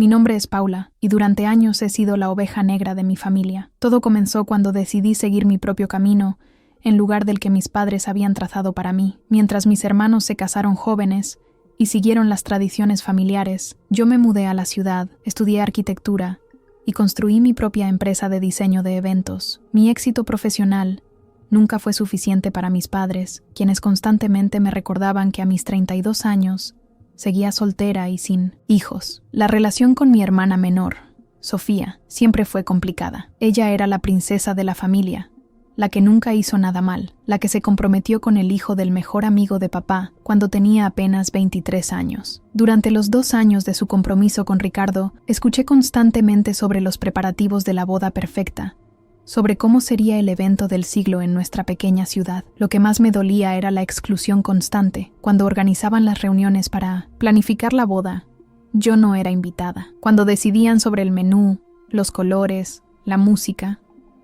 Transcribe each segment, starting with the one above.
Mi nombre es Paula, y durante años he sido la oveja negra de mi familia. Todo comenzó cuando decidí seguir mi propio camino, en lugar del que mis padres habían trazado para mí. Mientras mis hermanos se casaron jóvenes y siguieron las tradiciones familiares, yo me mudé a la ciudad, estudié arquitectura y construí mi propia empresa de diseño de eventos. Mi éxito profesional nunca fue suficiente para mis padres, quienes constantemente me recordaban que a mis 32 años seguía soltera y sin hijos. La relación con mi hermana menor, Sofía, siempre fue complicada. Ella era la princesa de la familia, la que nunca hizo nada mal, la que se comprometió con el hijo del mejor amigo de papá cuando tenía apenas 23 años. Durante los 2 años de su compromiso con Ricardo, escuché constantemente sobre los preparativos de la boda perfecta, sobre cómo sería el evento del siglo en nuestra pequeña ciudad. Lo que más me dolía era la exclusión constante. Cuando organizaban las reuniones para planificar la boda, yo no era invitada. Cuando decidían sobre el menú, los colores, la música,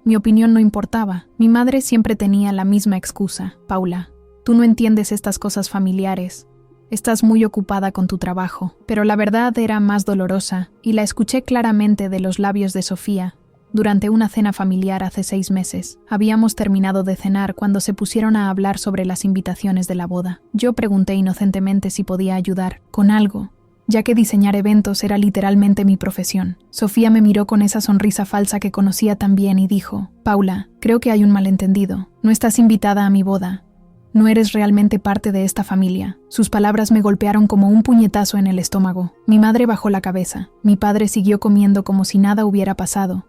mi opinión no importaba. Mi madre siempre tenía la misma excusa. Paula, tú no entiendes estas cosas familiares. Estás muy ocupada con tu trabajo. Pero la verdad era más dolorosa, y la escuché claramente de los labios de Sofía. Durante una cena familiar hace 6 meses, habíamos terminado de cenar cuando se pusieron a hablar sobre las invitaciones de la boda. Yo pregunté inocentemente si podía ayudar con algo, ya que diseñar eventos era literalmente mi profesión. Sofía me miró con esa sonrisa falsa que conocía tan bien y dijo: Paula, creo que hay un malentendido. No estás invitada a mi boda. No eres realmente parte de esta familia. Sus palabras me golpearon como un puñetazo en el estómago. Mi madre bajó la cabeza. Mi padre siguió comiendo como si nada hubiera pasado,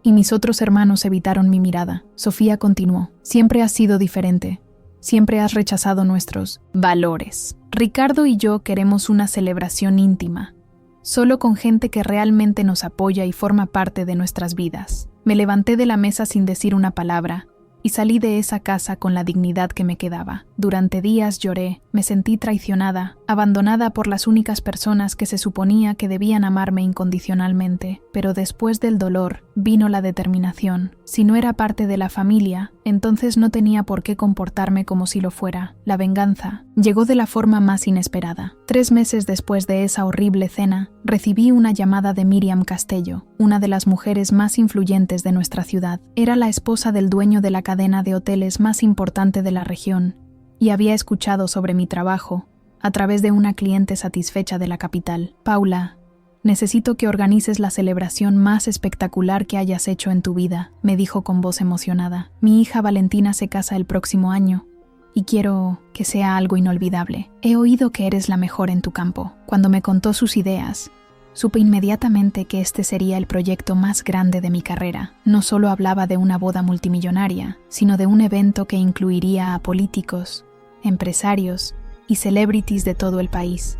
y mis otros hermanos evitaron mi mirada. Sofía continuó: siempre has sido diferente. Siempre has rechazado nuestros valores. Ricardo y yo queremos una celebración íntima, solo con gente que realmente nos apoya y forma parte de nuestras vidas. Me levanté de la mesa sin decir una palabra y salí de esa casa con la dignidad que me quedaba. Durante días lloré, me sentí traicionada, abandonada por las únicas personas que se suponía que debían amarme incondicionalmente. Pero después del dolor vino la determinación. Si no era parte de la familia, entonces no tenía por qué comportarme como si lo fuera. La venganza llegó de la forma más inesperada. 3 meses después de esa horrible cena, recibí una llamada de Miriam Castello, una de las mujeres más influyentes de nuestra ciudad. Era la esposa del dueño de la cadena de hoteles más importante de la región, y había escuchado sobre mi trabajo a través de una cliente satisfecha de la capital. Paula, necesito que organices la celebración más espectacular que hayas hecho en tu vida, me dijo con voz emocionada. Mi hija Valentina se casa el próximo año, y quiero que sea algo inolvidable. He oído que eres la mejor en tu campo. Cuando me contó sus ideas, supe inmediatamente que este sería el proyecto más grande de mi carrera. No solo hablaba de una boda multimillonaria, sino de un evento que incluiría a políticos, empresarios y celebrities de todo el país.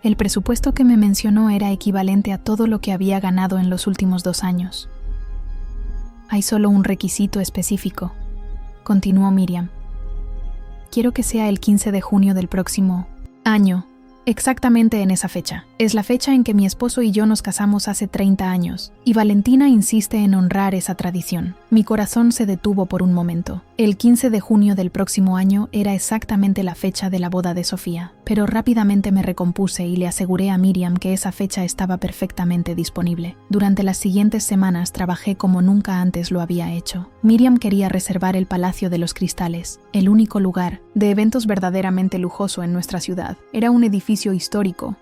El presupuesto que me mencionó era equivalente a todo lo que había ganado en los últimos 2 años. Hay solo un requisito específico, continuó Miriam. Quiero que sea el 15 de junio del próximo año, exactamente en esa fecha. Es la fecha en que mi esposo y yo nos casamos hace 30 años, y Valentina insiste en honrar esa tradición. Mi corazón se detuvo por un momento. El 15 de junio del próximo año era exactamente la fecha de la boda de Sofía, pero rápidamente me recompuse y le aseguré a Miriam que esa fecha estaba perfectamente disponible. Durante las siguientes semanas trabajé como nunca antes lo había hecho. Miriam quería reservar el Palacio de los Cristales, el único lugar de eventos verdaderamente lujoso en nuestra ciudad. Era un edificio histórico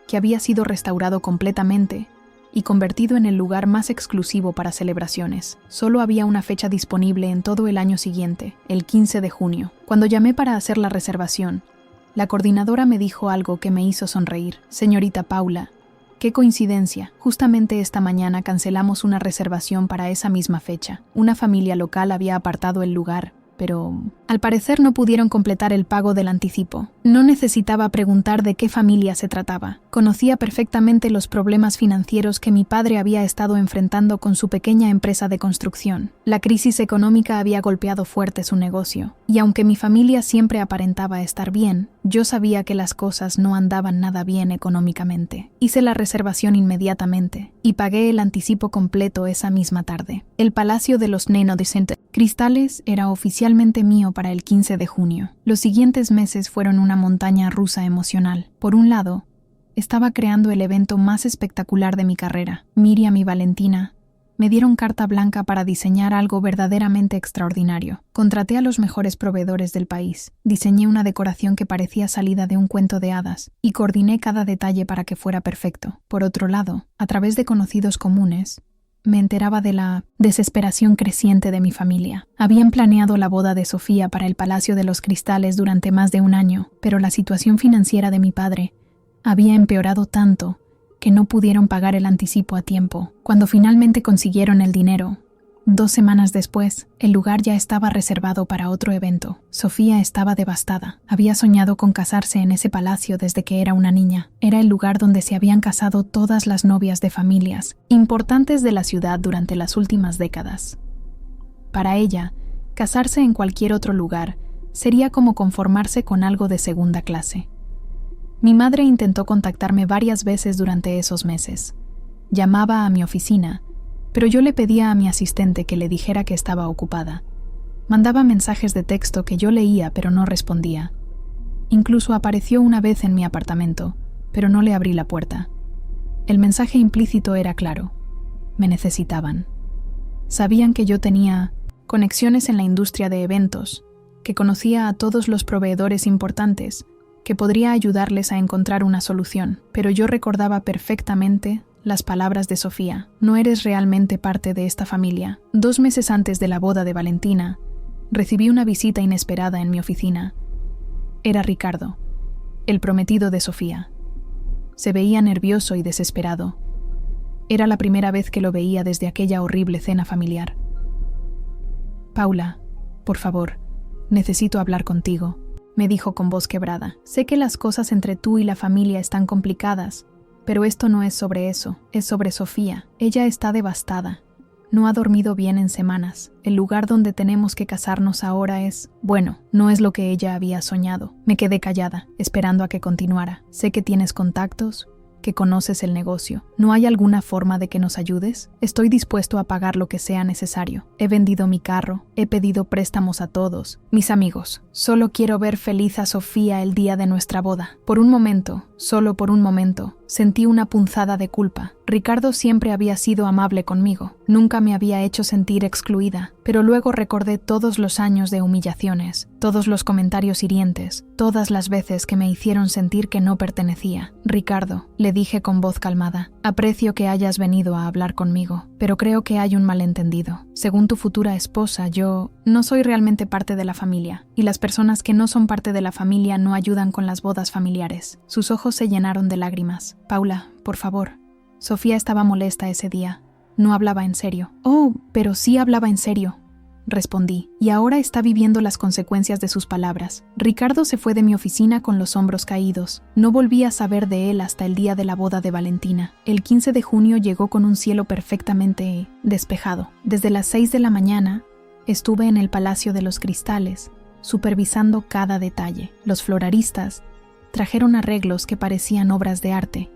que había sido restaurado completamente y convertido en el lugar más exclusivo para celebraciones. Solo había una fecha disponible en todo el año siguiente, el 15 de junio. Cuando llamé para hacer la reservación, la coordinadora me dijo algo que me hizo sonreír. Señorita Paula, qué coincidencia. Justamente esta mañana cancelamos una reservación para esa misma fecha. Una familia local había apartado el lugar, pero al parecer no pudieron completar el pago del anticipo. No necesitaba preguntar de qué familia se trataba. Conocía perfectamente los problemas financieros que mi padre había estado enfrentando con su pequeña empresa de construcción. La crisis económica había golpeado fuerte su negocio, y aunque mi familia siempre aparentaba estar bien, yo sabía que las cosas no andaban nada bien económicamente. Hice la reservación inmediatamente y pagué el anticipo completo esa misma tarde. El Palacio de los Cristales era oficialmente mío para el 15 de junio. Los siguientes meses fueron una montaña rusa emocional. Por un lado, estaba creando el evento más espectacular de mi carrera. Miriam y Valentina me dieron carta blanca para diseñar algo verdaderamente extraordinario. Contraté a los mejores proveedores del país, diseñé una decoración que parecía salida de un cuento de hadas y coordiné cada detalle para que fuera perfecto. Por otro lado, a través de conocidos comunes, me enteraba de la desesperación creciente de mi familia. Habían planeado la boda de Sofía para el Palacio de los Cristales durante más de un año, pero la situación financiera de mi padre había empeorado tanto que no pudieron pagar el anticipo a tiempo. Cuando finalmente consiguieron el dinero, 2 semanas después, el lugar ya estaba reservado para otro evento. Sofía estaba devastada. Había soñado con casarse en ese palacio desde que era una niña. Era el lugar donde se habían casado todas las novias de familias importantes de la ciudad durante las últimas décadas. Para ella, casarse en cualquier otro lugar sería como conformarse con algo de segunda clase. Mi madre intentó contactarme varias veces durante esos meses. Llamaba a mi oficina, pero yo le pedía a mi asistente que le dijera que estaba ocupada. Mandaba mensajes de texto que yo leía pero no respondía. Incluso apareció una vez en mi apartamento, pero no le abrí la puerta. El mensaje implícito era claro: me necesitaban. Sabían que yo tenía conexiones en la industria de eventos, que conocía a todos los proveedores importantes, que podría ayudarles a encontrar una solución, pero yo recordaba perfectamente las palabras de Sofía: no eres realmente parte de esta familia. 2 meses antes de la boda de Valentina, recibí una visita inesperada en mi oficina. Era Ricardo, el prometido de Sofía. Se veía nervioso y desesperado. Era la primera vez que lo veía desde aquella horrible cena familiar. Paula, por favor, necesito hablar contigo, me dijo con voz quebrada. Sé que las cosas entre tú y la familia están complicadas, pero esto no es sobre eso, es sobre Sofía. Ella está devastada. No ha dormido bien en semanas. El lugar donde tenemos que casarnos ahora no es lo que ella había soñado. Me quedé callada, esperando a que continuara. Sé que tienes contactos, que conoces el negocio. ¿No hay alguna forma de que nos ayudes? Estoy dispuesto a pagar lo que sea necesario. He vendido mi carro, he pedido préstamos a todos mis amigos. Solo quiero ver feliz a Sofía el día de nuestra boda. Por un momento, solo por un momento, sentí una punzada de culpa. Ricardo siempre había sido amable conmigo. Nunca me había hecho sentir excluida. Pero luego recordé todos los años de humillaciones, todos los comentarios hirientes, todas las veces que me hicieron sentir que no pertenecía. Ricardo, le dije con voz calmada, aprecio que hayas venido a hablar conmigo, pero creo que hay un malentendido. Según tu futura esposa, yo no soy realmente parte de la familia, y las personas que no son parte de la familia no ayudan con las bodas familiares. Sus ojos se llenaron de lágrimas. Paula, por favor. Sofía estaba molesta ese día. No hablaba en serio. Oh, pero sí hablaba en serio, respondí, y ahora está viviendo las consecuencias de sus palabras. Ricardo se fue de mi oficina con los hombros caídos. No volví a saber de él hasta el día de la boda de Valentina. El 15 de junio llegó con un cielo perfectamente despejado. Desde las 6 de la mañana estuve en el Palacio de los Cristales, supervisando cada detalle. Los floristas trajeron arreglos que parecían obras de arte.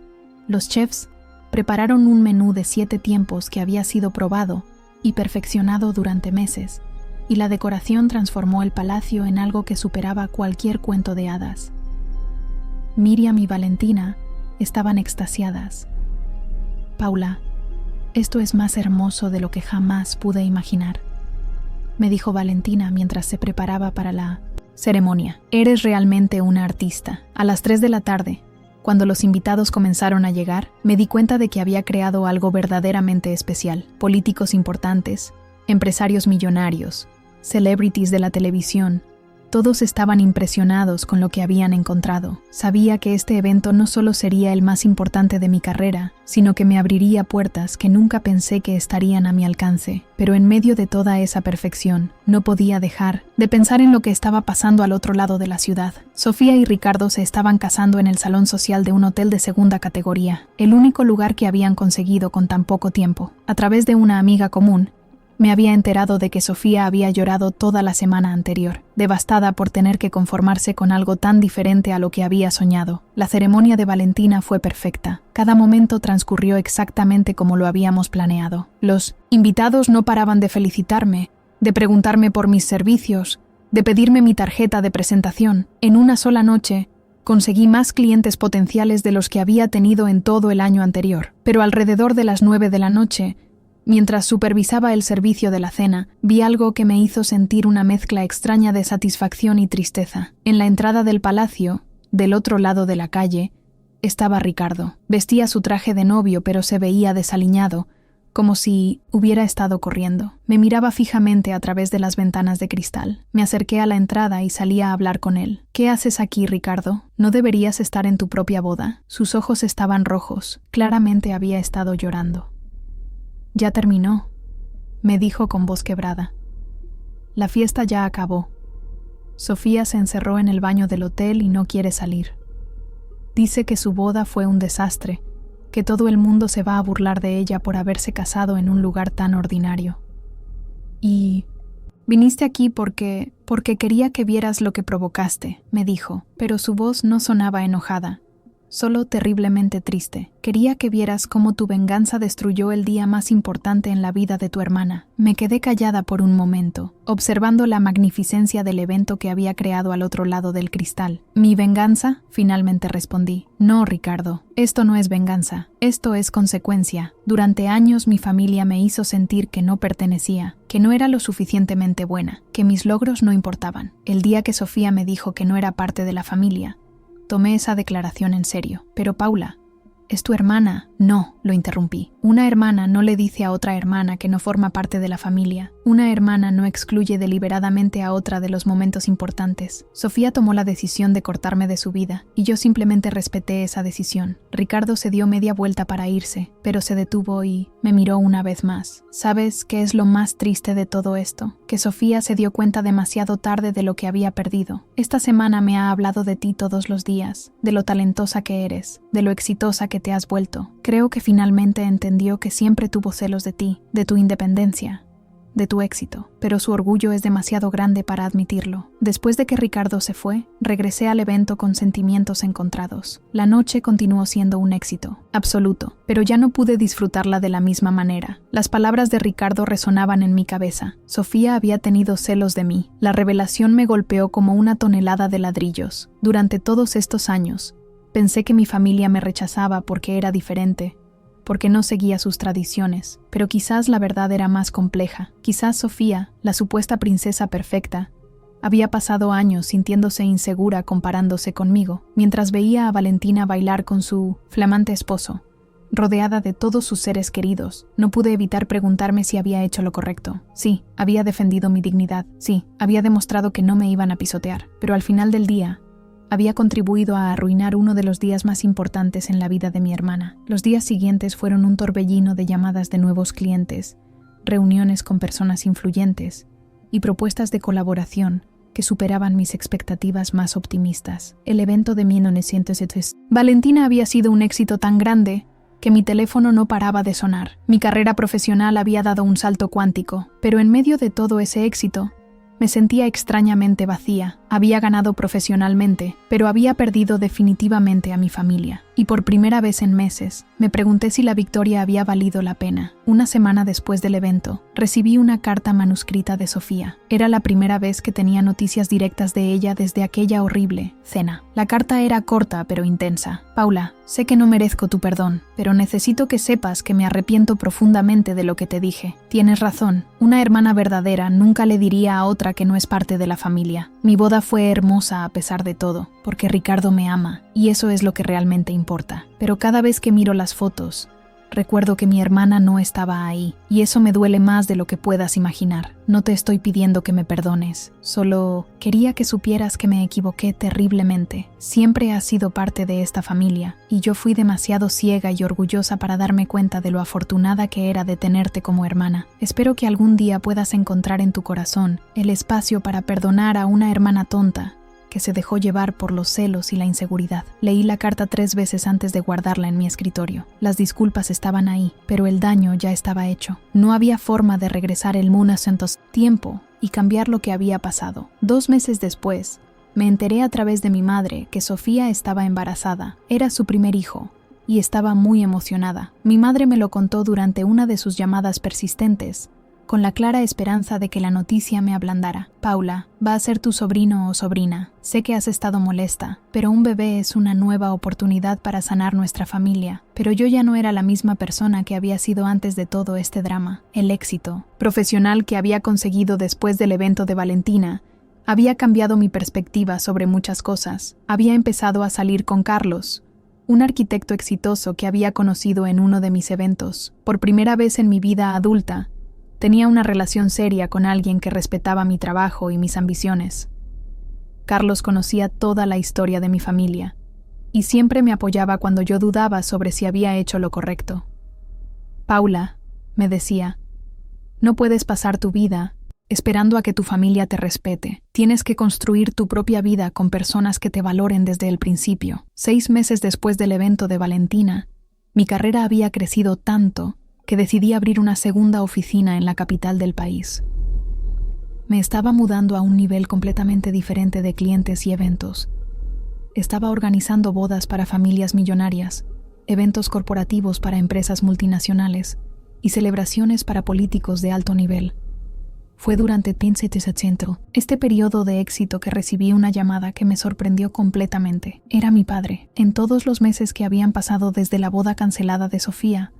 Los chefs prepararon un menú de 7 tiempos que había sido probado y perfeccionado durante meses, y la decoración transformó el palacio en algo que superaba cualquier cuento de hadas. Miriam y Valentina estaban extasiadas. Paula, esto es más hermoso de lo que jamás pude imaginar, me dijo Valentina mientras se preparaba para la ceremonia. Eres realmente una artista. A las 3 de la tarde, cuando los invitados comenzaron a llegar, me di cuenta de que había creado algo verdaderamente especial. Políticos importantes, empresarios millonarios, celebrities de la televisión, todos estaban impresionados con lo que habían encontrado. Sabía que este evento no solo sería el más importante de mi carrera, sino que me abriría puertas que nunca pensé que estarían a mi alcance. Pero en medio de toda esa perfección, no podía dejar de pensar en lo que estaba pasando al otro lado de la ciudad. Sofía y Ricardo se estaban casando en el salón social de un hotel de segunda categoría, el único lugar que habían conseguido con tan poco tiempo. A través de una amiga común, me había enterado de que Sofía había llorado toda la semana anterior, devastada por tener que conformarse con algo tan diferente a lo que había soñado. La ceremonia de Valentina fue perfecta. Cada momento transcurrió exactamente como lo habíamos planeado. Los invitados no paraban de felicitarme, de preguntarme por mis servicios, de pedirme mi tarjeta de presentación. En una sola noche, Conseguí más clientes potenciales de los que había tenido en todo el año anterior, pero alrededor de las 9 de la noche, mientras supervisaba el servicio de la cena, vi algo que me hizo sentir una mezcla extraña de satisfacción y tristeza. En la entrada del palacio, del otro lado de la calle, estaba Ricardo. Vestía su traje de novio, pero se veía desaliñado, como si hubiera estado corriendo. Me miraba fijamente a través de las ventanas de cristal. Me acerqué a la entrada y salí a hablar con él. «¿Qué haces aquí, Ricardo? ¿No deberías estar en tu propia boda?» Sus ojos estaban rojos. Claramente había estado llorando. «Ya terminó», me dijo con voz quebrada. «La fiesta ya acabó. Sofía se encerró en el baño del hotel y no quiere salir. Dice que su boda fue un desastre, que todo el mundo se va a burlar de ella por haberse casado en un lugar tan ordinario. Y viniste aquí porque quería que vieras lo que provocaste», me dijo, pero su voz no sonaba enojada, solo terriblemente triste. «Quería que vieras cómo tu venganza destruyó el día más importante en la vida de tu hermana». Me quedé callada por un momento, observando la magnificencia del evento que había creado al otro lado del cristal. «¿Mi venganza?», finalmente respondí. «No, Ricardo, esto no es venganza, esto es consecuencia. Durante años mi familia me hizo sentir que no pertenecía, que no era lo suficientemente buena, que mis logros no importaban. El día que Sofía me dijo que no era parte de la familia, tomé esa declaración en serio. Pero Paula, ¿es tu hermana?» «No», lo interrumpí. «Una hermana no le dice a otra hermana que no forma parte de la familia. Una hermana no excluye deliberadamente a otra de los momentos importantes. Sofía tomó la decisión de cortarme de su vida, y yo simplemente respeté esa decisión». Ricardo se dio media vuelta para irse, pero se detuvo y me miró una vez más. «¿Sabes qué es lo más triste de todo esto? Que Sofía se dio cuenta demasiado tarde de lo que había perdido. Esta semana me ha hablado de ti todos los días, de lo talentosa que eres, de lo exitosa que te has vuelto. Creo que finalmente entendió que siempre tuvo celos de ti, de tu independencia, de tu éxito, pero su orgullo es demasiado grande para admitirlo». Después de que Ricardo se fue, regresé al evento con sentimientos encontrados. La noche continuó siendo un éxito absoluto, pero ya no pude disfrutarla de la misma manera. Las palabras de Ricardo resonaban en mi cabeza. Sofía había tenido celos de mí. La revelación me golpeó como una tonelada de ladrillos. Durante todos estos años, pensé que mi familia me rechazaba porque era diferente, porque no seguía sus tradiciones, pero quizás la verdad era más compleja. Quizás Sofía, la supuesta princesa perfecta, había pasado años sintiéndose insegura comparándose conmigo, mientras veía a Valentina bailar con su flamante esposo, rodeada de todos sus seres queridos. No pude evitar preguntarme si había hecho lo correcto. Sí, había defendido mi dignidad. Sí, había demostrado que no me iban a pisotear, pero al final del día, había contribuido a arruinar uno de los días más importantes en la vida de mi hermana. Los días siguientes fueron un torbellino de llamadas de nuevos clientes, reuniones con personas influyentes y propuestas de colaboración que superaban mis expectativas más optimistas. El evento de 1973. Valentina había sido un éxito tan grande que mi teléfono no paraba de sonar. Mi carrera profesional había dado un salto cuántico, pero en medio de todo ese éxito, me sentía extrañamente vacía. Había ganado profesionalmente, pero había perdido definitivamente a mi familia. Y por primera vez en meses, me pregunté si la victoria había valido la pena. Una semana después del evento, recibí una carta manuscrita de Sofía. Era la primera vez que tenía noticias directas de ella desde aquella horrible cena. La carta era corta pero intensa. «Paula, sé que no merezco tu perdón, pero necesito que sepas que me arrepiento profundamente de lo que te dije. Tienes razón, una hermana verdadera nunca le diría a otra que no es parte de la familia. Mi boda fue hermosa a pesar de todo, porque Ricardo me ama, y eso es lo que realmente importa. Pero cada vez que miro las fotos, recuerdo que mi hermana no estaba ahí, y eso me duele más de lo que puedas imaginar. No te estoy pidiendo que me perdones, solo quería que supieras que me equivoqué terriblemente. Siempre has sido parte de esta familia, y yo fui demasiado ciega y orgullosa para darme cuenta de lo afortunada que era de tenerte como hermana. Espero que algún día puedas encontrar en tu corazón el espacio para perdonar a una hermana tonta que se dejó llevar por los celos y la inseguridad. Leí la carta 3 veces antes de guardarla en mi escritorio. Las disculpas estaban ahí, pero el daño ya estaba hecho. No había forma de regresar el tiempo y cambiar lo que había pasado. 2 meses después, me enteré a través de mi madre que Sofía estaba embarazada. Era su primer hijo, y estaba muy emocionada. Mi madre me lo contó durante una de sus llamadas persistentes, con la clara esperanza de que la noticia me ablandara. Paula, va a ser tu sobrino o sobrina. Sé que has estado molesta, pero un bebé es una nueva oportunidad para sanar nuestra familia. Pero yo ya no era la misma persona que había sido antes de todo este drama. El éxito profesional que había conseguido después del evento de Valentina había cambiado mi perspectiva sobre muchas cosas. Había empezado a salir con Carlos, un arquitecto exitoso que había conocido en uno de mis eventos. Por primera vez en mi vida adulta, tenía una relación seria con alguien que respetaba mi trabajo y mis ambiciones. Carlos conocía toda la historia de mi familia y siempre me apoyaba cuando yo dudaba sobre si había hecho lo correcto. Paula, me decía, no puedes pasar tu vida esperando a que tu familia te respete. Tienes que construir tu propia vida con personas que te valoren desde el principio. 6 meses después del evento de Valentina, mi carrera había crecido tanto que decidí abrir una segunda oficina en la capital del país. Me estaba mudando a un nivel completamente diferente de clientes y eventos. Estaba organizando bodas para familias millonarias, eventos corporativos para empresas multinacionales y celebraciones para políticos de alto nivel. Fue durante este periodo de éxito que recibí una llamada que me sorprendió completamente. Era mi padre. En todos los meses que habían pasado desde la boda cancelada de Sofía,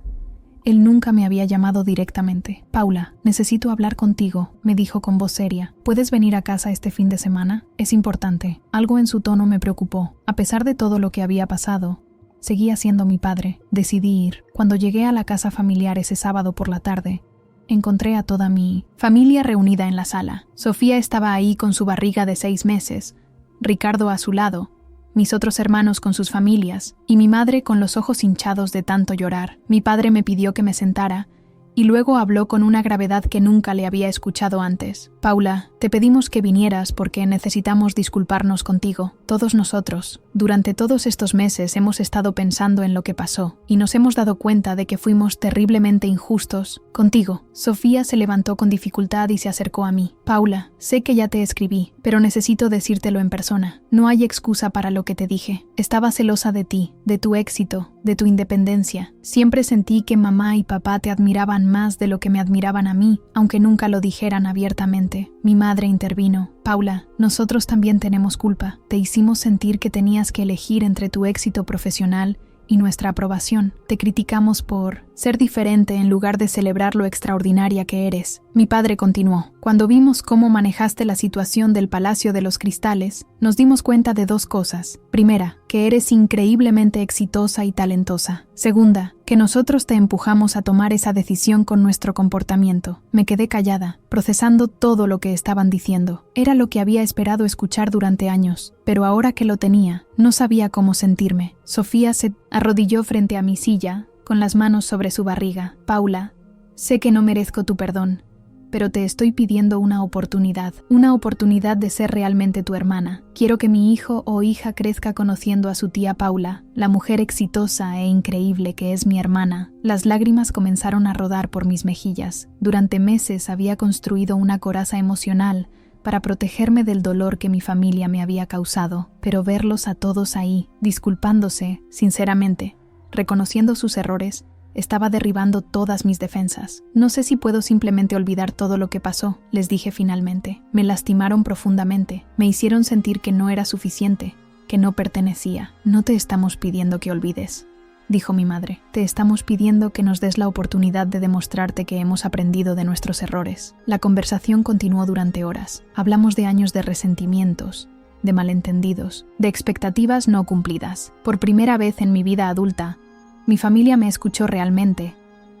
él nunca me había llamado directamente. Paula, necesito hablar contigo, me dijo con voz seria. ¿Puedes venir a casa este fin de semana? Es importante. Algo en su tono me preocupó. A pesar de todo lo que había pasado, seguía siendo mi padre. Decidí ir. Cuando llegué a la casa familiar ese sábado por la tarde, encontré a toda mi familia reunida en la sala. Sofía estaba ahí con su barriga de 6 meses, Ricardo a su lado, mis otros hermanos con sus familias, y mi madre con los ojos hinchados de tanto llorar. Mi padre me pidió que me sentara, y luego habló con una gravedad que nunca le había escuchado antes. Paula, te pedimos que vinieras porque necesitamos disculparnos contigo. Todos nosotros, durante todos estos meses hemos estado pensando en lo que pasó, y nos hemos dado cuenta de que fuimos terriblemente injustos contigo. Sofía se levantó con dificultad y se acercó a mí. Paula, sé que ya te escribí, pero necesito decírtelo en persona. No hay excusa para lo que te dije. Estaba celosa de ti, de tu éxito, de tu independencia. Siempre sentí que mamá y papá te admiraban más de lo que me admiraban a mí, aunque nunca lo dijeran abiertamente. Mi madre intervino. Paula, nosotros también tenemos culpa. Te hicimos sentir que tenías que elegir entre tu éxito profesional y nuestra aprobación. Te criticamos por ser diferente en lugar de celebrar lo extraordinaria que eres. Mi padre continuó. Cuando vimos cómo manejaste la situación del Palacio de los Cristales, nos dimos cuenta de 2 cosas. Primera, que eres increíblemente exitosa y talentosa. Segunda, que nosotros te empujamos a tomar esa decisión con nuestro comportamiento. Me quedé callada, procesando todo lo que estaban diciendo. Era lo que había esperado escuchar durante años, pero ahora que lo tenía, no sabía cómo sentirme. Sofía se arrodilló frente a mi silla, con las manos sobre su barriga. Paula, sé que no merezco tu perdón, pero te estoy pidiendo una oportunidad de ser realmente tu hermana. Quiero que mi hijo o hija crezca conociendo a su tía Paula, la mujer exitosa e increíble que es mi hermana. Las lágrimas comenzaron a rodar por mis mejillas. Durante meses había construido una coraza emocional para protegerme del dolor que mi familia me había causado, pero verlos a todos ahí, disculpándose, sinceramente, reconociendo sus errores, estaba derribando todas mis defensas. No sé si puedo simplemente olvidar todo lo que pasó, les dije finalmente. Me lastimaron profundamente, me hicieron sentir que no era suficiente, que no pertenecía. No te estamos pidiendo que olvides, dijo mi madre. Te estamos pidiendo que nos des la oportunidad de demostrarte que hemos aprendido de nuestros errores. La conversación continuó durante horas. Hablamos de años de resentimientos, de malentendidos, de expectativas no cumplidas. Por primera vez en mi vida adulta, mi familia me escuchó realmente,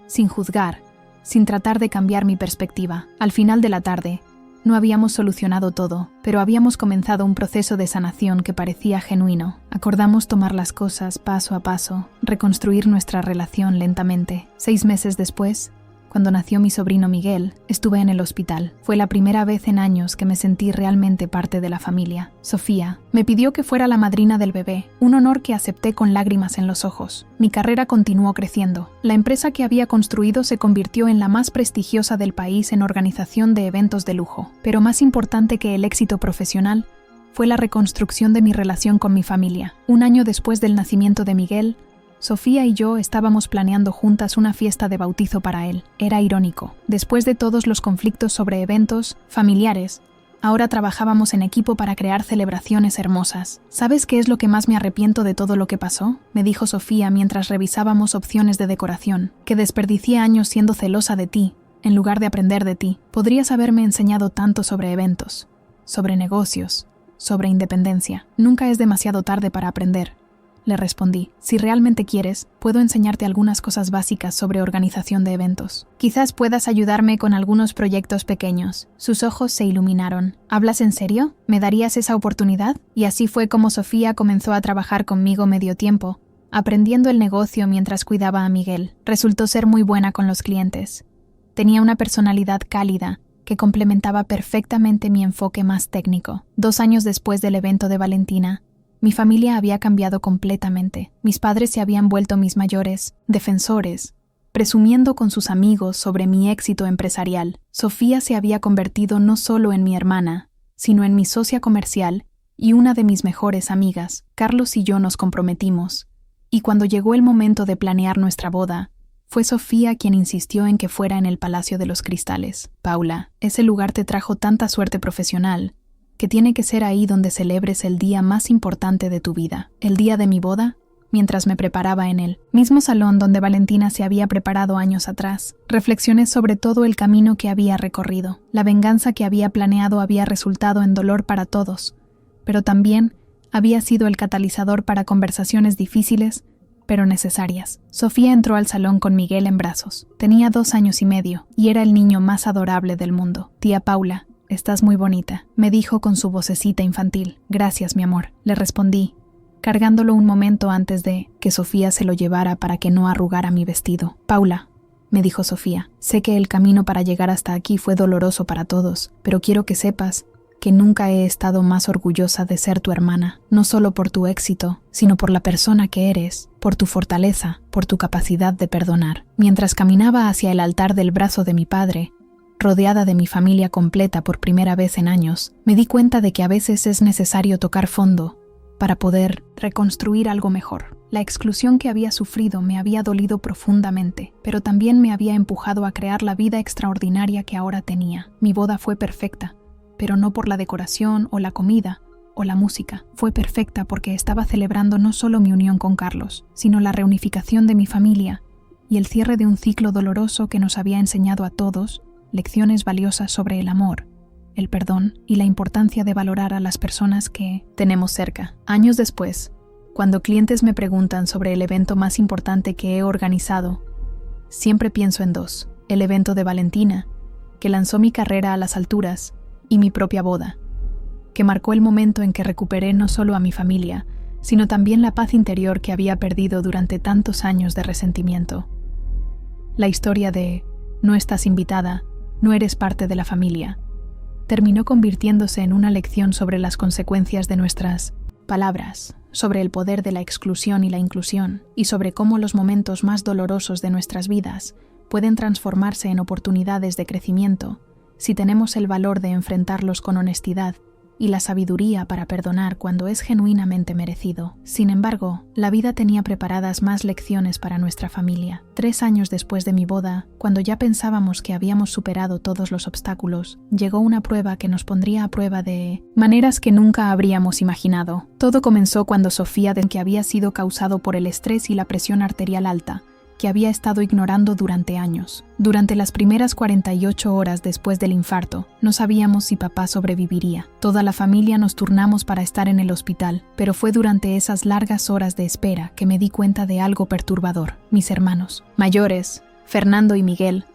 sin juzgar, sin tratar de cambiar mi perspectiva. Al final de la tarde, no habíamos solucionado todo, pero habíamos comenzado un proceso de sanación que parecía genuino. Acordamos tomar las cosas paso a paso, reconstruir nuestra relación lentamente. 6 meses después, cuando nació mi sobrino Miguel, estuve en el hospital. Fue la primera vez en años que me sentí realmente parte de la familia. Sofía me pidió que fuera la madrina del bebé, un honor que acepté con lágrimas en los ojos. Mi carrera continuó creciendo. La empresa que había construido se convirtió en la más prestigiosa del país en organización de eventos de lujo. Pero más importante que el éxito profesional fue la reconstrucción de mi relación con mi familia. Un año después del nacimiento de Miguel, Sofía y yo estábamos planeando juntas una fiesta de bautizo para él. Era irónico. Después de todos los conflictos sobre eventos familiares, ahora trabajábamos en equipo para crear celebraciones hermosas. ¿Sabes qué es lo que más me arrepiento de todo lo que pasó?, me dijo Sofía mientras revisábamos opciones de decoración. Que desperdicié años siendo celosa de ti, en lugar de aprender de ti. Podrías haberme enseñado tanto sobre eventos, sobre negocios, sobre independencia. Nunca es demasiado tarde para aprender, le respondí. Si realmente quieres, puedo enseñarte algunas cosas básicas sobre organización de eventos. Quizás puedas ayudarme con algunos proyectos pequeños. Sus ojos se iluminaron. ¿Hablas en serio? ¿Me darías esa oportunidad? Y así fue como Sofía comenzó a trabajar conmigo medio tiempo, aprendiendo el negocio mientras cuidaba a Miguel. Resultó ser muy buena con los clientes. Tenía una personalidad cálida que complementaba perfectamente mi enfoque más técnico. 2 años después del evento de Valentina, mi familia había cambiado completamente. Mis padres se habían vuelto mis mayores defensores, presumiendo con sus amigos sobre mi éxito empresarial. Sofía se había convertido no solo en mi hermana, sino en mi socia comercial y una de mis mejores amigas. Carlos y yo nos comprometimos, y cuando llegó el momento de planear nuestra boda, fue Sofía quien insistió en que fuera en el Palacio de los Cristales. Paula, ese lugar te trajo tanta suerte profesional, que tiene que ser ahí donde celebres el día más importante de tu vida. El día de mi boda, mientras me preparaba en el mismo salón donde Valentina se había preparado años atrás, reflexioné sobre todo el camino que había recorrido. La venganza que había planeado había resultado en dolor para todos, pero también había sido el catalizador para conversaciones difíciles, pero necesarias. Sofía entró al salón con Miguel en brazos. Tenía 2 años y medio, y era el niño más adorable del mundo. Tía Paula, estás muy bonita, me dijo con su vocecita infantil. Gracias, mi amor, le respondí, cargándolo un momento antes de que Sofía se lo llevara para que no arrugara mi vestido. Paula, me dijo Sofía, sé que el camino para llegar hasta aquí fue doloroso para todos, pero quiero que sepas que nunca he estado más orgullosa de ser tu hermana, no solo por tu éxito, sino por la persona que eres, por tu fortaleza, por tu capacidad de perdonar. Mientras caminaba hacia el altar del brazo de mi padre, rodeada de mi familia completa por primera vez en años, me di cuenta de que a veces es necesario tocar fondo para poder reconstruir algo mejor. La exclusión que había sufrido me había dolido profundamente, pero también me había empujado a crear la vida extraordinaria que ahora tenía. Mi boda fue perfecta, pero no por la decoración o la comida o la música. Fue perfecta porque estaba celebrando no solo mi unión con Carlos, sino la reunificación de mi familia y el cierre de un ciclo doloroso que nos había enseñado a todos lecciones valiosas sobre el amor, el perdón y la importancia de valorar a las personas que tenemos cerca. Años después, cuando clientes me preguntan sobre el evento más importante que he organizado, siempre pienso en 2: el evento de Valentina, que lanzó mi carrera a las alturas, y mi propia boda, que marcó el momento en que recuperé no solo a mi familia, sino también la paz interior que había perdido durante tantos años de resentimiento. La historia de "no estás invitada, no eres parte de la familia" terminó convirtiéndose en una lección sobre las consecuencias de nuestras palabras, sobre el poder de la exclusión y la inclusión, y sobre cómo los momentos más dolorosos de nuestras vidas pueden transformarse en oportunidades de crecimiento si tenemos el valor de enfrentarlos con honestidad y la sabiduría para perdonar cuando es genuinamente merecido. Sin embargo, la vida tenía preparadas más lecciones para nuestra familia. 3 años después de mi boda, cuando ya pensábamos que habíamos superado todos los obstáculos, llegó una prueba que nos pondría a prueba de maneras que nunca habríamos imaginado. Todo comenzó cuando Sofía, que había sido causado por el estrés y la presión arterial alta, que había estado ignorando durante años. Durante las primeras 48 horas después del infarto, no sabíamos si papá sobreviviría. Toda la familia nos turnamos para estar en el hospital, pero fue durante esas largas horas de espera que me di cuenta de algo perturbador. Mis hermanos mayores, Fernando y Miguel,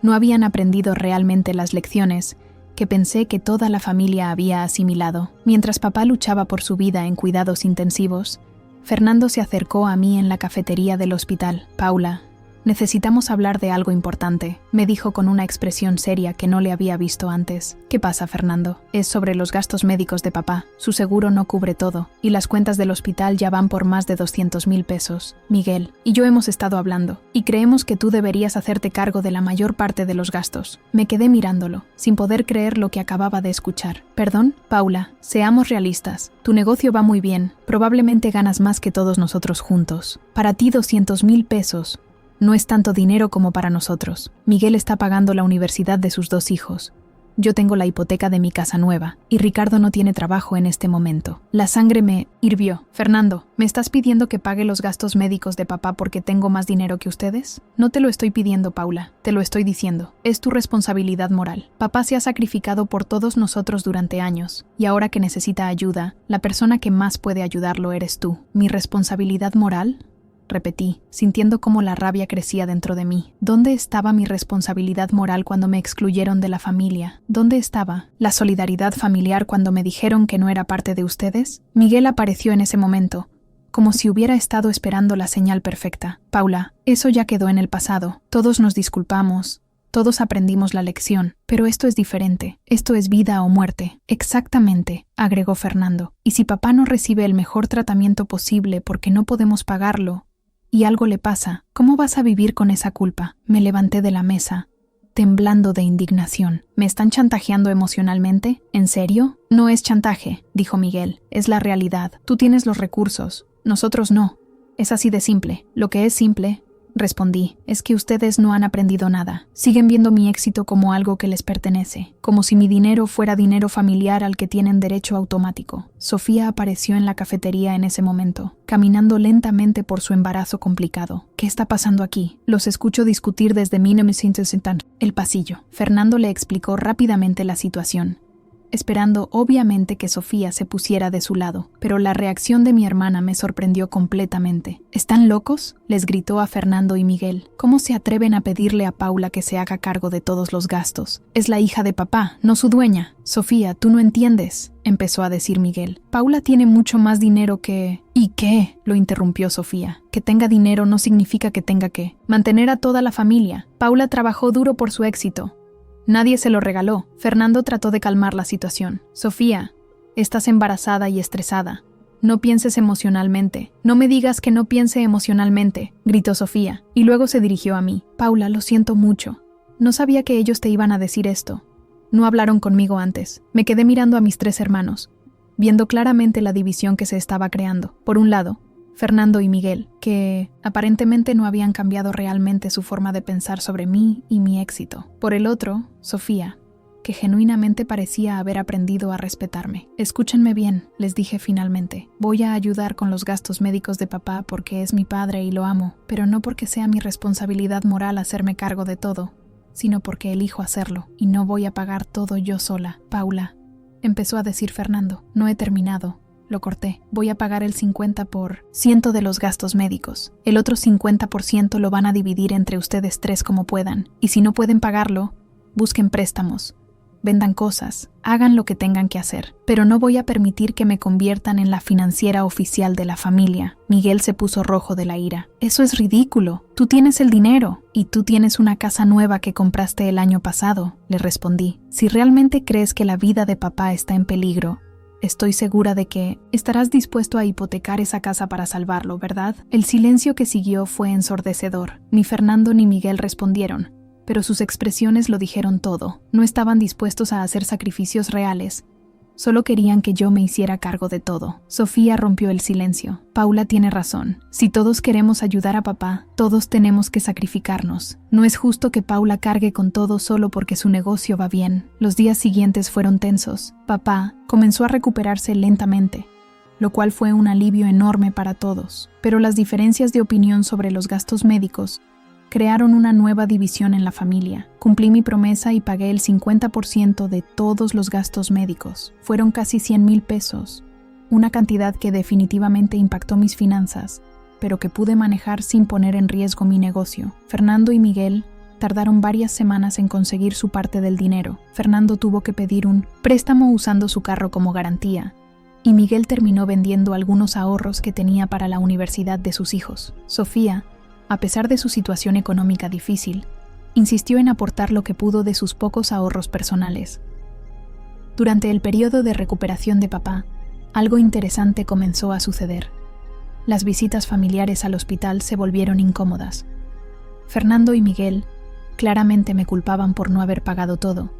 no habían aprendido realmente las lecciones que pensé que toda la familia había asimilado. Mientras papá luchaba por su vida en cuidados intensivos, Fernando se acercó a mí en la cafetería del hospital. Paula, necesitamos hablar de algo importante, me dijo con una expresión seria que no le había visto antes. ¿Qué pasa, Fernando? Es sobre los gastos médicos de papá. Su seguro no cubre todo, y las cuentas del hospital ya van por más de 200,000 pesos. Miguel y yo hemos estado hablando, y creemos que tú deberías hacerte cargo de la mayor parte de los gastos. Me quedé mirándolo, sin poder creer lo que acababa de escuchar. Perdón, Paula, seamos realistas. Tu negocio va muy bien, probablemente ganas más que todos nosotros juntos. Para ti 200,000 pesos no es tanto dinero como para nosotros. Miguel está pagando la universidad de sus 2 hijos. Yo tengo la hipoteca de mi casa nueva, y Ricardo no tiene trabajo en este momento. La sangre me hirvió. Fernando, ¿me estás pidiendo que pague los gastos médicos de papá porque tengo más dinero que ustedes? No te lo estoy pidiendo, Paula, te lo estoy diciendo. Es tu responsabilidad moral. Papá se ha sacrificado por todos nosotros durante años, y ahora que necesita ayuda, la persona que más puede ayudarlo eres tú. ¿Mi responsabilidad moral?, repetí, sintiendo cómo la rabia crecía dentro de mí. ¿Dónde estaba mi responsabilidad moral cuando me excluyeron de la familia? ¿Dónde estaba la solidaridad familiar cuando me dijeron que no era parte de ustedes? Miguel apareció en ese momento, como si hubiera estado esperando la señal perfecta. Paula, eso ya quedó en el pasado. Todos nos disculpamos. Todos aprendimos la lección, pero esto es diferente. Esto es vida o muerte. Exactamente, agregó Fernando. Y si papá no recibe el mejor tratamiento posible porque no podemos pagarlo, y algo le pasa, ¿cómo vas a vivir con esa culpa? Me levanté de la mesa, temblando de indignación. ¿Me están chantajeando emocionalmente? ¿En serio? No es chantaje, dijo Miguel. Es la realidad. Tú tienes los recursos. Nosotros no. Es así de simple. Lo que es simple, respondí, es que ustedes no han aprendido nada. Siguen viendo mi éxito como algo que les pertenece, como si mi dinero fuera dinero familiar al que tienen derecho automático. Sofía apareció en la cafetería en ese momento, caminando lentamente por su embarazo complicado. ¿Qué está pasando aquí? Los escucho discutir desde el pasillo. Fernando le explicó rápidamente la situación, esperando obviamente que Sofía se pusiera de su lado, pero la reacción de mi hermana me sorprendió completamente. ¿Están locos?, les gritó a Fernando y Miguel. ¿Cómo se atreven a pedirle a Paula que se haga cargo de todos los gastos? Es la hija de papá, no su dueña. Sofía, tú no entiendes, empezó a decir Miguel. Paula tiene mucho más dinero que... ¿Y qué?, lo interrumpió Sofía. Que tenga dinero no significa que tenga que mantener a toda la familia. Paula trabajó duro por su éxito. Nadie se lo regaló. Fernando trató de calmar la situación. Sofía, estás embarazada y estresada. No pienses emocionalmente. No me digas que no piense emocionalmente, gritó Sofía, y luego se dirigió a mí. Paula, lo siento mucho. No sabía que ellos te iban a decir esto. No hablaron conmigo antes. Me quedé mirando a mis 3 hermanos, viendo claramente la división que se estaba creando. Por un lado, Fernando y Miguel, que aparentemente no habían cambiado realmente su forma de pensar sobre mí y mi éxito. Por el otro, Sofía, que genuinamente parecía haber aprendido a respetarme. Escúchenme bien, les dije finalmente. Voy a ayudar con los gastos médicos de papá porque es mi padre y lo amo, pero no porque sea mi responsabilidad moral hacerme cargo de todo, sino porque elijo hacerlo, y no voy a pagar todo yo sola. Paula, empezó a decir Fernando. No he terminado. Lo corté. Voy a pagar el 50% de los gastos médicos. El otro 50% lo van a dividir entre ustedes 3 como puedan. Y si no pueden pagarlo, busquen préstamos, vendan cosas, hagan lo que tengan que hacer. Pero no voy a permitir que me conviertan en la financiera oficial de la familia. Miguel se puso rojo de la ira. Eso es ridículo. Tú tienes el dinero y tú tienes una casa nueva que compraste el año pasado, le respondí. Si realmente crees que la vida de papá está en peligro, estoy segura de que estarás dispuesto a hipotecar esa casa para salvarlo, ¿verdad? El silencio que siguió fue ensordecedor. Ni Fernando ni Miguel respondieron, pero sus expresiones lo dijeron todo. No estaban dispuestos a hacer sacrificios reales. Solo querían que yo me hiciera cargo de todo. Sofía rompió el silencio. Paula tiene razón. Si todos queremos ayudar a papá, todos tenemos que sacrificarnos. No es justo que Paula cargue con todo solo porque su negocio va bien. Los días siguientes fueron tensos. Papá comenzó a recuperarse lentamente, lo cual fue un alivio enorme para todos. Pero las diferencias de opinión sobre los gastos médicos crearon una nueva división en la familia. Cumplí mi promesa y pagué el 50% de todos los gastos médicos. Fueron casi 100,000 pesos, una cantidad que definitivamente impactó mis finanzas, pero que pude manejar sin poner en riesgo mi negocio. Fernando y Miguel tardaron varias semanas en conseguir su parte del dinero. Fernando tuvo que pedir un préstamo usando su carro como garantía, y Miguel terminó vendiendo algunos ahorros que tenía para la universidad de sus hijos. Sofía a pesar de su situación económica difícil, insistió en aportar lo que pudo de sus pocos ahorros personales. Durante el periodo de recuperación de papá, algo interesante comenzó a suceder. Las visitas familiares al hospital se volvieron incómodas. Fernando y Miguel claramente me culpaban por no haber pagado todo,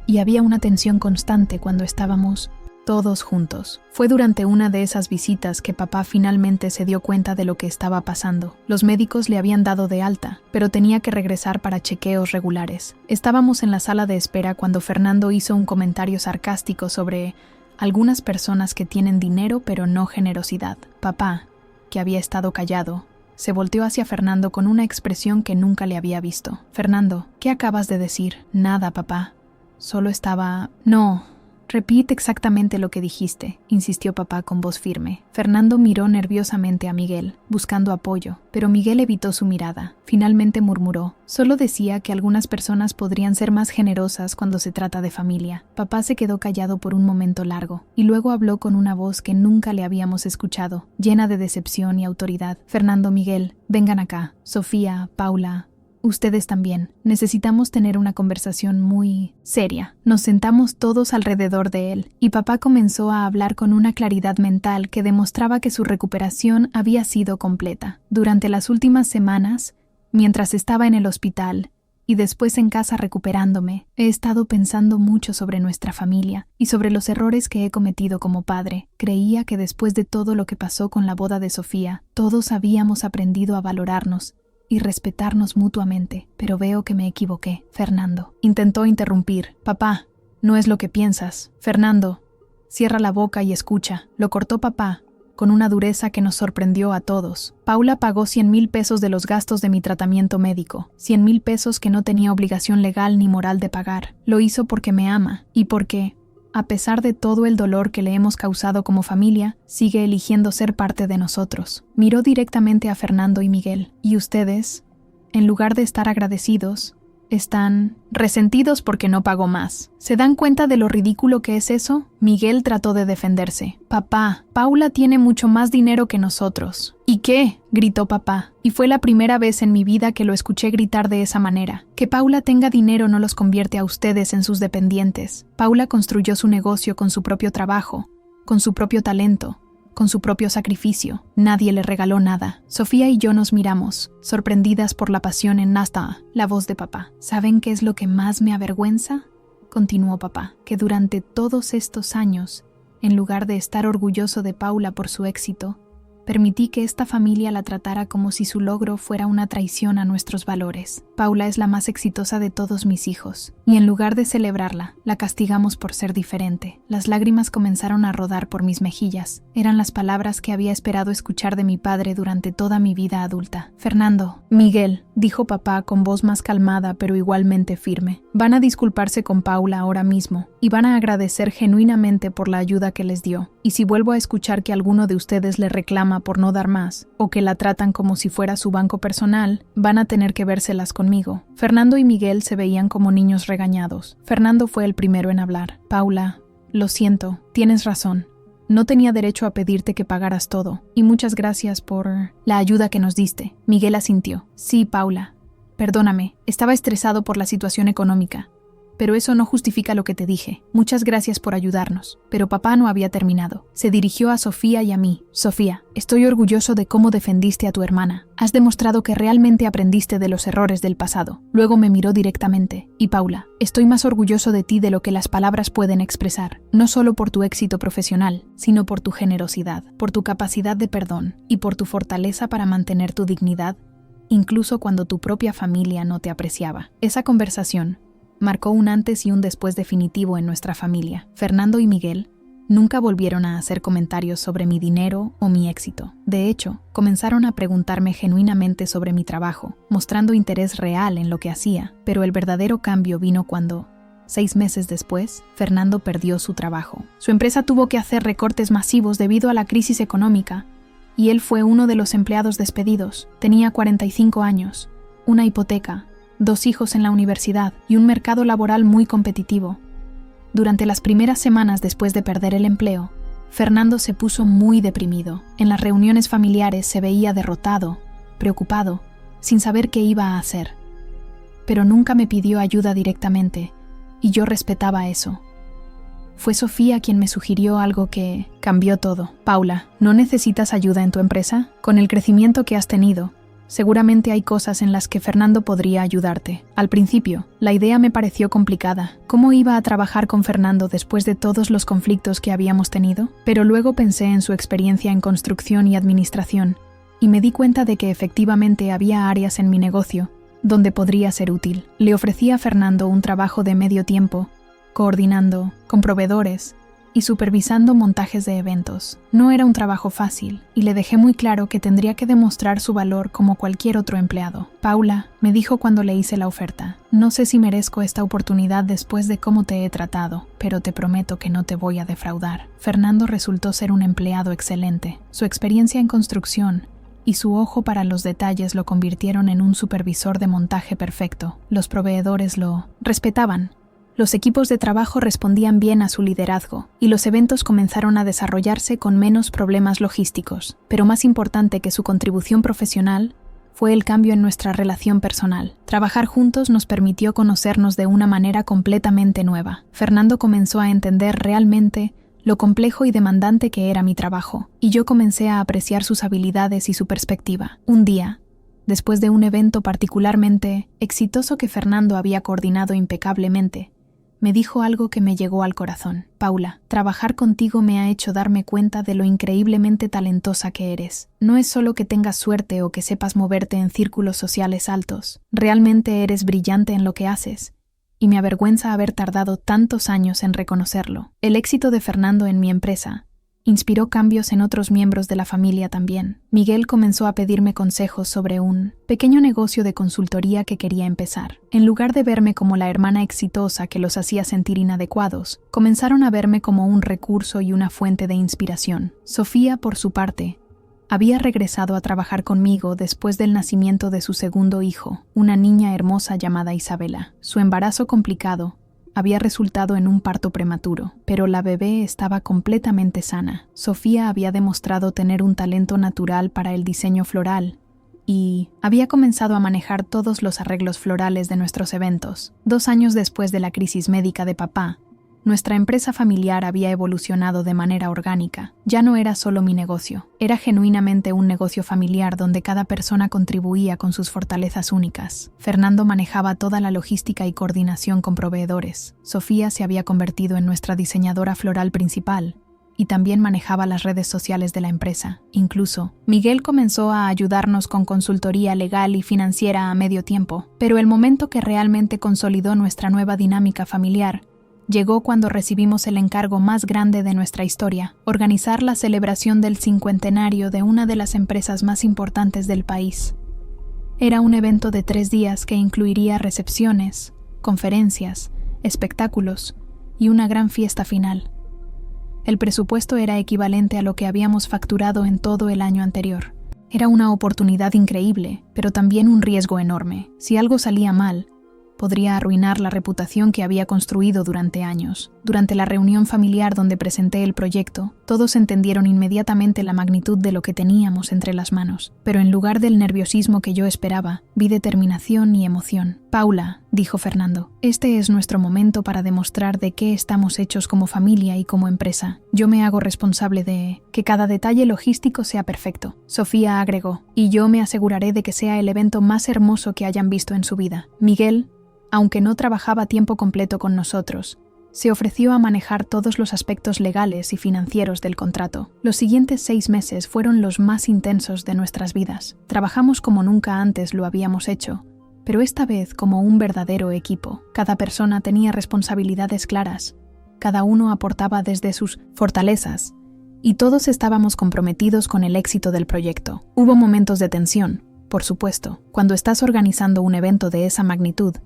y había una tensión constante cuando estábamos todos juntos. Fue durante una de esas visitas que papá finalmente se dio cuenta de lo que estaba pasando. Los médicos le habían dado de alta, pero tenía que regresar para chequeos regulares. Estábamos en la sala de espera cuando Fernando hizo un comentario sarcástico sobre algunas personas que tienen dinero pero no generosidad. Papá, que había estado callado, se volteó hacia Fernando con una expresión que nunca le había visto. Fernando, ¿qué acabas de decir? Nada, papá. Solo estaba... No, repite exactamente lo que dijiste, insistió papá con voz firme. Fernando miró nerviosamente a Miguel, buscando apoyo, pero Miguel evitó su mirada. Finalmente murmuró, solo decía que algunas personas podrían ser más generosas cuando se trata de familia. Papá se quedó callado por un momento largo, y luego habló con una voz que nunca le habíamos escuchado, llena de decepción y autoridad. Fernando, Miguel, vengan acá. Sofía, Paula... Ustedes también. Necesitamos tener una conversación muy seria. Nos sentamos todos alrededor de él, y papá comenzó a hablar con una claridad mental que demostraba que su recuperación había sido completa. Durante las últimas semanas, mientras estaba en el hospital y después en casa recuperándome, he estado pensando mucho sobre nuestra familia y sobre los errores que he cometido como padre. Creía que después de todo lo que pasó con la boda de Sofía, todos habíamos aprendido a valorarnos y respetarnos mutuamente, pero veo que me equivoqué. Fernando intentó interrumpir. Papá, no es lo que piensas. Fernando, cierra la boca y escucha. Lo cortó papá, con una dureza que nos sorprendió a todos. Paula pagó 100,000 pesos de los gastos de mi tratamiento médico, 100,000 pesos que no tenía obligación legal ni moral de pagar. Lo hizo porque me ama y porque, a pesar de todo el dolor que le hemos causado como familia, sigue eligiendo ser parte de nosotros. Miró directamente a Fernando y Miguel. Y ustedes, en lugar de estar agradecidos, están resentidos porque no pagó más. ¿Se dan cuenta de lo ridículo que es eso? Miguel trató de defenderse. Papá, Paula tiene mucho más dinero que nosotros. ¿Y qué? Gritó papá. Y fue la primera vez en mi vida que lo escuché gritar de esa manera. Que Paula tenga dinero no los convierte a ustedes en sus dependientes. Paula construyó su negocio con su propio trabajo, con su propio talento, con su propio sacrificio. Nadie le regaló nada. Sofía y yo nos miramos, sorprendidas por la pasión en Nasta, la voz de papá. ¿Saben qué es lo que más me avergüenza? Continuó papá, que durante todos estos años, en lugar de estar orgulloso de Paula por su éxito, permití que esta familia la tratara como si su logro fuera una traición a nuestros valores. Paula es la más exitosa de todos mis hijos, y en lugar de celebrarla, la castigamos por ser diferente. Las lágrimas comenzaron a rodar por mis mejillas. Eran las palabras que había esperado escuchar de mi padre durante toda mi vida adulta. Fernando, Miguel, dijo papá con voz más calmada pero igualmente firme, van a disculparse con Paula ahora mismo, y van a agradecer genuinamente por la ayuda que les dio. Y si vuelvo a escuchar que alguno de ustedes le reclama por no dar más, o que la tratan como si fuera su banco personal, van a tener que vérselas conmigo. Fernando y Miguel se veían como niños regañados. Fernando fue el primero en hablar. Paula, lo siento, tienes razón. No tenía derecho a pedirte que pagaras todo, y muchas gracias por la ayuda que nos diste. Miguel asintió. Sí, Paula. Perdóname, estaba estresado por la situación económica. Pero eso no justifica lo que te dije. Muchas gracias por ayudarnos. Pero papá no había terminado. Se dirigió a Sofía y a mí. Sofía, estoy orgulloso de cómo defendiste a tu hermana. Has demostrado que realmente aprendiste de los errores del pasado. Luego me miró directamente. Y Paula, estoy más orgulloso de ti de lo que las palabras pueden expresar. No solo por tu éxito profesional, sino por tu generosidad, por tu capacidad de perdón y por tu fortaleza para mantener tu dignidad, incluso cuando tu propia familia no te apreciaba. Esa conversación marcó un antes y un después definitivo en nuestra familia. Fernando y Miguel nunca volvieron a hacer comentarios sobre mi dinero o mi éxito. De hecho, comenzaron a preguntarme genuinamente sobre mi trabajo, mostrando interés real en lo que hacía. Pero el verdadero cambio vino cuando, 6 meses después, Fernando perdió su trabajo. Su empresa tuvo que hacer recortes masivos debido a la crisis económica, y él fue uno de los empleados despedidos. Tenía 45 años, una hipoteca, 2 hijos en la universidad y un mercado laboral muy competitivo. Durante las primeras semanas después de perder el empleo, Fernando se puso muy deprimido. En las reuniones familiares se veía derrotado, preocupado sin saber qué iba a hacer. Pero nunca me pidió ayuda directamente, y yo respetaba eso. Fue Sofía quien me sugirió algo que cambió todo. Paula, ¿no necesitas ayuda en tu empresa? Con el crecimiento que has tenido, seguramente hay cosas en las que Fernando podría ayudarte. Al principio, la idea me pareció complicada. ¿Cómo iba a trabajar con Fernando después de todos los conflictos que habíamos tenido? Pero luego pensé en su experiencia en construcción y administración, y me di cuenta de que efectivamente había áreas en mi negocio donde podría ser útil. Le ofrecí a Fernando un trabajo de medio tiempo, coordinando con proveedores y supervisando montajes de eventos. No era un trabajo fácil, y le dejé muy claro que tendría que demostrar su valor como cualquier otro empleado. Paula, me dijo cuando le hice la oferta, no sé si merezco esta oportunidad después de cómo te he tratado, pero te prometo que no te voy a defraudar. Fernando resultó ser un empleado excelente. Su experiencia en construcción y su ojo para los detalles lo convirtieron en un supervisor de montaje perfecto. Los proveedores lo respetaban. Los equipos de trabajo respondían bien a su liderazgo, y los eventos comenzaron a desarrollarse con menos problemas logísticos. Pero más importante que su contribución profesional fue el cambio en nuestra relación personal. Trabajar juntos nos permitió conocernos de una manera completamente nueva. Fernando comenzó a entender realmente lo complejo y demandante que era mi trabajo, y yo comencé a apreciar sus habilidades y su perspectiva. Un día, después de un evento particularmente exitoso que Fernando había coordinado impecablemente, me dijo algo que me llegó al corazón. Paula, trabajar contigo me ha hecho darme cuenta de lo increíblemente talentosa que eres. No es solo que tengas suerte o que sepas moverte en círculos sociales altos. Realmente eres brillante en lo que haces, y me avergüenza haber tardado tantos años en reconocerlo. El éxito de Fernando en mi empresa inspiró cambios en otros miembros de la familia también. Miguel comenzó a pedirme consejos sobre un pequeño negocio de consultoría que quería empezar. En lugar de verme como la hermana exitosa que los hacía sentir inadecuados, comenzaron a verme como un recurso y una fuente de inspiración. Sofía, por su parte, había regresado a trabajar conmigo después del nacimiento de su segundo hijo, una niña hermosa llamada Isabela. Su embarazo complicado había resultado en un parto prematuro, pero la bebé estaba completamente sana. Sofía había demostrado tener un talento natural para el diseño floral y había comenzado a manejar todos los arreglos florales de nuestros eventos. 2 años después de la crisis médica de papá, nuestra empresa familiar había evolucionado de manera orgánica. Ya no era solo mi negocio, era genuinamente un negocio familiar donde cada persona contribuía con sus fortalezas únicas. Fernando manejaba toda la logística y coordinación con proveedores. Sofía se había convertido en nuestra diseñadora floral principal y también manejaba las redes sociales de la empresa. Incluso, Miguel comenzó a ayudarnos con consultoría legal y financiera a medio tiempo. Pero el momento que realmente consolidó nuestra nueva dinámica familiar llegó cuando recibimos el encargo más grande de nuestra historia: organizar la celebración del 50º de una de las empresas más importantes del país. Era un evento de 3 días que incluiría recepciones, conferencias, espectáculos y una gran fiesta final. El presupuesto era equivalente a lo que habíamos facturado en todo el año anterior. Era una oportunidad increíble, pero también un riesgo enorme. Si algo salía mal, podría arruinar la reputación que había construido durante años. Durante la reunión familiar donde presenté el proyecto, todos entendieron inmediatamente la magnitud de lo que teníamos entre las manos. Pero en lugar del nerviosismo que yo esperaba, vi determinación y emoción. Paula, dijo Fernando, este es nuestro momento para demostrar de qué estamos hechos como familia y como empresa. Yo me hago responsable de que cada detalle logístico sea perfecto. Sofía agregó, y yo me aseguraré de que sea el evento más hermoso que hayan visto en su vida. Miguel, aunque no trabajaba a tiempo completo con nosotros, se ofreció a manejar todos los aspectos legales y financieros del contrato. Los siguientes 6 meses fueron los más intensos de nuestras vidas. Trabajamos como nunca antes lo habíamos hecho, pero esta vez como un verdadero equipo. Cada persona tenía responsabilidades claras, cada uno aportaba desde sus fortalezas, y todos estábamos comprometidos con el éxito del proyecto. Hubo momentos de tensión, por supuesto. Cuando estás organizando un evento de esa magnitud,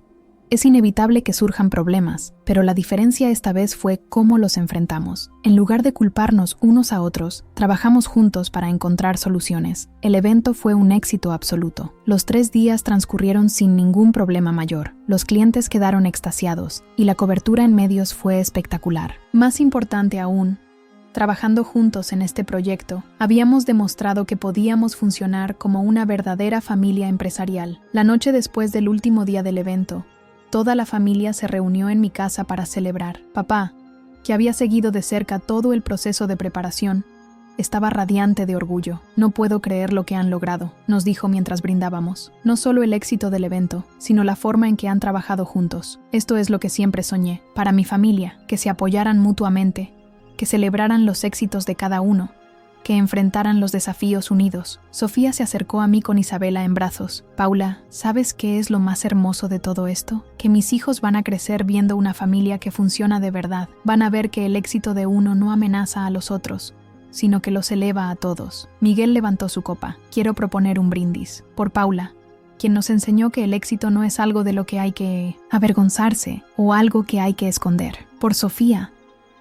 es inevitable que surjan problemas, pero la diferencia esta vez fue cómo los enfrentamos. En lugar de culparnos unos a otros, trabajamos juntos para encontrar soluciones. El evento fue un éxito absoluto. Los 3 días transcurrieron sin ningún problema mayor. Los clientes quedaron extasiados y la cobertura en medios fue espectacular. Más importante aún, Trabajando juntos en este proyecto, habíamos demostrado que podíamos funcionar como una verdadera familia empresarial. La noche después del último día del evento, toda la familia se reunió en mi casa para celebrar. Papá, que había seguido de cerca todo el proceso de preparación, estaba radiante de orgullo. No puedo creer lo que han logrado, nos dijo mientras brindábamos. No solo el éxito del evento, sino la forma en que han trabajado juntos. Esto es lo que siempre soñé, para mi familia, que se apoyaran mutuamente, que celebraran los éxitos de cada uno, que enfrentaran los desafíos unidos. Sofía se acercó a mí con Isabela en brazos. Paula, ¿sabes qué es lo más hermoso de todo esto? Que mis hijos van a crecer viendo una familia que funciona de verdad. Van a ver que el éxito de uno no amenaza a los otros, sino que los eleva a todos. Miguel levantó su copa. Quiero proponer un brindis. Por Paula, quien nos enseñó que el éxito no es algo de lo que hay que avergonzarse o algo que hay que esconder. Por Sofía,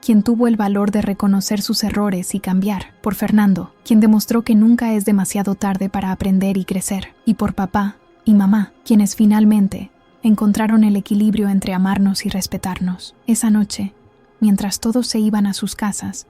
quien tuvo el valor de reconocer sus errores y cambiar. Por Fernando, quien demostró que nunca es demasiado tarde para aprender y crecer. Y por papá y mamá, quienes finalmente encontraron el equilibrio entre amarnos y respetarnos. Esa noche, mientras todos se iban a sus casas,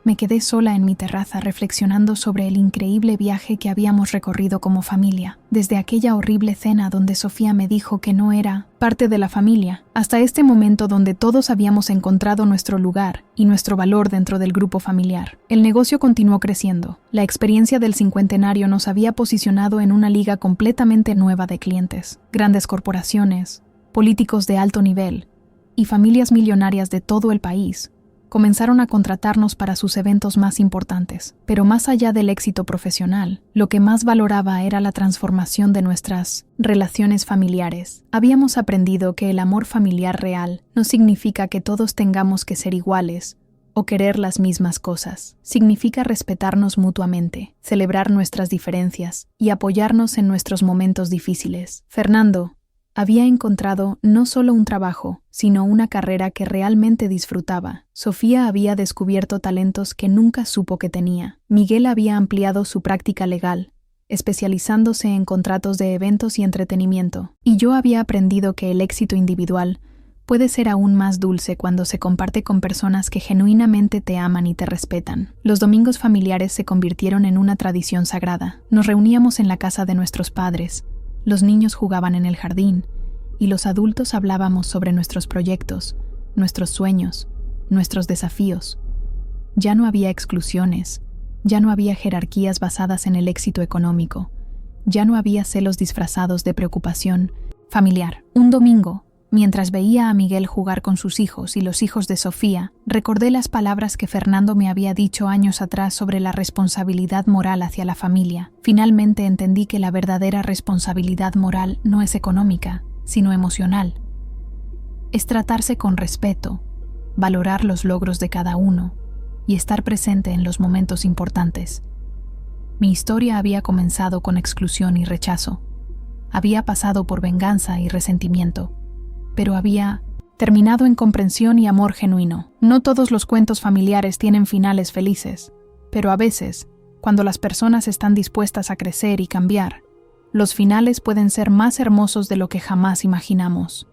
me quedé sola en mi terraza reflexionando sobre el increíble viaje que habíamos recorrido como familia, desde aquella horrible cena donde Sofía me dijo que no era parte de la familia, hasta este momento donde todos habíamos encontrado nuestro lugar y nuestro valor dentro del grupo familiar. El negocio continuó creciendo. La experiencia del cincuentenario nos había posicionado en una liga completamente nueva de clientes, grandes corporaciones, políticos de alto nivel y familias millonarias de todo el país comenzaron a contratarnos para sus eventos más importantes. Pero más allá del éxito profesional, lo que más valoraba era la transformación de nuestras relaciones familiares. Habíamos aprendido que el amor familiar real no significa que todos tengamos que ser iguales o querer las mismas cosas. Significa respetarnos mutuamente, celebrar nuestras diferencias y apoyarnos en nuestros momentos difíciles. Fernando había encontrado no solo un trabajo, sino una carrera que realmente disfrutaba. Sofía había descubierto talentos que nunca supo que tenía. Miguel había ampliado su práctica legal, especializándose en contratos de eventos y entretenimiento. Y yo había aprendido que el éxito individual puede ser aún más dulce cuando se comparte con personas que genuinamente te aman y te respetan. Los domingos familiares se convirtieron en una tradición sagrada. Nos reuníamos en la casa de nuestros padres. Los niños jugaban en el jardín y los adultos hablábamos sobre nuestros proyectos, nuestros sueños, nuestros desafíos. Ya no había exclusiones, ya no había jerarquías basadas en el éxito económico, ya no había celos disfrazados de preocupación familiar. Un domingo, mientras veía a Miguel jugar con sus hijos y los hijos de Sofía, recordé las palabras que Fernando me había dicho años atrás sobre la responsabilidad moral hacia la familia. Finalmente entendí que la verdadera responsabilidad moral no es económica, sino emocional. Es tratarse con respeto, valorar los logros de cada uno y estar presente en los momentos importantes. Mi historia había comenzado con exclusión y rechazo. Había pasado por venganza y resentimiento, pero había terminado en comprensión y amor genuino. No todos los cuentos familiares tienen finales felices, pero a veces, cuando las personas están dispuestas a crecer y cambiar, los finales pueden ser más hermosos de lo que jamás imaginamos.